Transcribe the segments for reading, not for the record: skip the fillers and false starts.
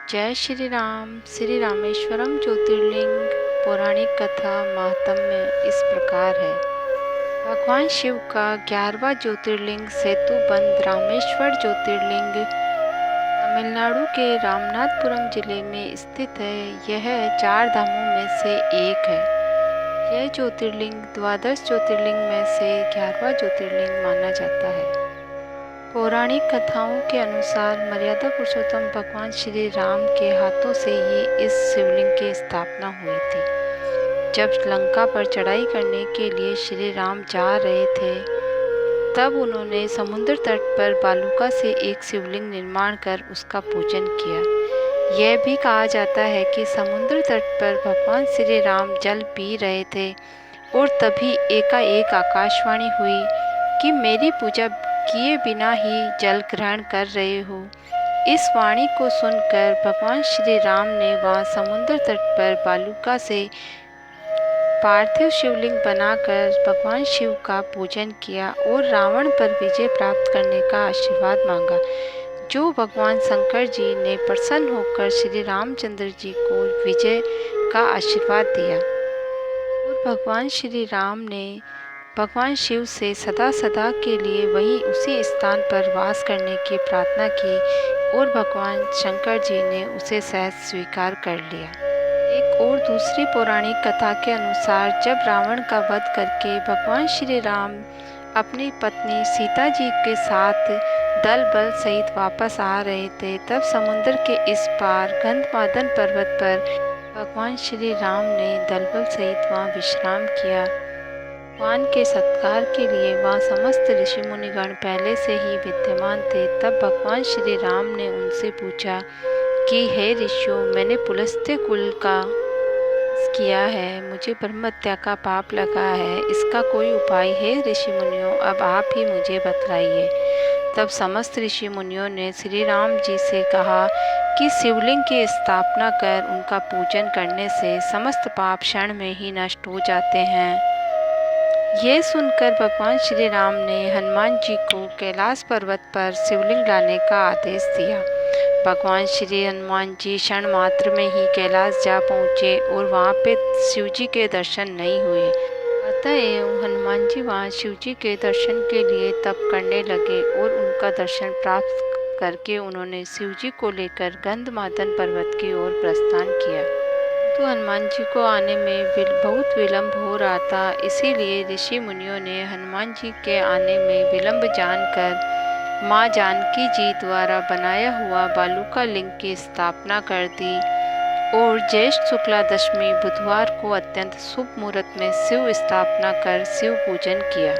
जय श्री रामेश्वरम ज्योतिर्लिंग पौराणिक कथा महात्म्य इस प्रकार है। भगवान शिव का 11वां ज्योतिर्लिंग सेतुबंध रामेश्वर ज्योतिर्लिंग तमिलनाडु के रामनाथपुरम जिले में स्थित है। यह 4 धामों में से एक है। यह ज्योतिर्लिंग द्वादश ज्योतिर्लिंग में से 11वां ज्योतिर्लिंग माना जाता है। पौराणिक कथाओं के अनुसार मर्यादा पुरुषोत्तम भगवान श्री राम के हाथों से ही इस शिवलिंग की स्थापना हुई थी। जब लंका पर चढ़ाई करने के लिए श्री राम जा रहे थे, तब उन्होंने समुद्र तट पर बालूका से एक शिवलिंग निर्माण कर उसका पूजन किया। यह भी कहा जाता है कि समुद्र तट पर भगवान श्री राम जल पी रहे थे और तभी एकाएक आकाशवाणी हुई कि मेरी पूजा किए बिना ही जल ग्रहण कर रहे हो। इस वाणी को सुनकर भगवान श्री राम ने वहां समुद्र तट पर बालूका से पार्थिव शिवलिंग बनाकर भगवान शिव का पूजन किया और रावण पर विजय प्राप्त करने का आशीर्वाद मांगा, जो भगवान शंकर जी ने प्रसन्न होकर श्री रामचंद्र जी को विजय का आशीर्वाद दिया। और भगवान श्री राम ने भगवान शिव से सदा सदा के लिए वहीं उसी स्थान पर वास करने की प्रार्थना की और भगवान शंकर जी ने उसे सहज स्वीकार कर लिया। एक और दूसरी पौराणिक कथा के अनुसार जब रावण का वध करके भगवान श्री राम अपनी पत्नी सीता जी के साथ दल बल सहित वापस आ रहे थे, तब समुद्र के इस पार गंधमादन पर्वत पर भगवान श्री राम ने दल बल सहित वहाँ विश्राम किया। भगवान के सत्कार के लिए वहाँ समस्त ऋषि मुनिगण पहले से ही विद्यमान थे। तब भगवान श्री राम ने उनसे पूछा कि हे ऋषियों, मैंने पुलस्त्य कुल का किया है, मुझे ब्रह्महत्या का पाप लगा है, इसका कोई उपाय है ऋषि मुनियों? अब आप ही मुझे बतलाइए। तब समस्त ऋषि मुनियों ने श्री राम जी से कहा कि शिवलिंग की स्थापना कर उनका पूजन करने से समस्त पाप क्षण में ही नष्ट हो जाते हैं। ये सुनकर भगवान श्री राम ने हनुमान जी को कैलाश पर्वत पर शिवलिंग लाने का आदेश दिया। भगवान श्री हनुमान जी क्षण मात्र में ही कैलाश जा पहुँचे और वहाँ पे शिव जी के दर्शन नहीं हुए। अतएव हनुमान जी वहाँ शिव जी के दर्शन के लिए तप करने लगे और उनका दर्शन प्राप्त करके उन्होंने शिव जी को लेकर गंधमादन पर्वत की ओर प्रस्थान किया। तो हनुमान जी को आने में बहुत विलंब हो रहा था, इसीलिए ऋषि मुनियों ने हनुमान जी के आने में विलंब जानकर माँ जानकी जी द्वारा बनाया हुआ बालूका लिंग की स्थापना कर दी और ज्येष्ठ शुक्ला दशमी बुधवार को अत्यंत शुभ मुहूर्त में शिव स्थापना कर शिव पूजन किया।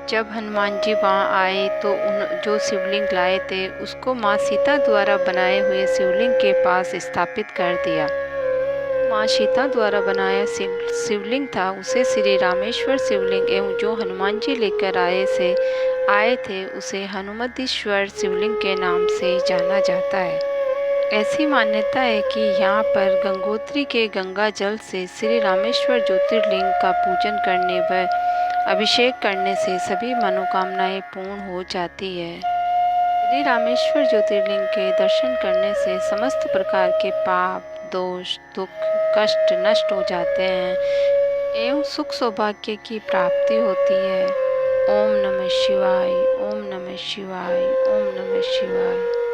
जब हनुमान जी वहाँ आए तो जो शिवलिंग लाए थे उसको माँ सीता द्वारा बनाए हुए शिवलिंग के पास स्थापित कर दिया। माँ सीता द्वारा बनाया शिवलिंग था, उसे श्री रामेश्वर शिवलिंग एवं जो हनुमान जी लेकर आए थे उसे हनुमतीश्वर शिवलिंग के नाम से जाना जाता है। ऐसी मान्यता है कि यहाँ पर गंगोत्री के गंगा जल से श्री रामेश्वर ज्योतिर्लिंग का पूजन करने व अभिषेक करने से सभी मनोकामनाएं पूर्ण हो जाती है। श्री रामेश्वर ज्योतिर्लिंग के दर्शन करने से समस्त प्रकार के पाप, दोष, दुख, कष्ट नष्ट हो जाते हैं एवं सुख सौभाग्य की प्राप्ति होती है। ओम नमः शिवाय, ओम नमः शिवाय, ओम नमः शिवाय।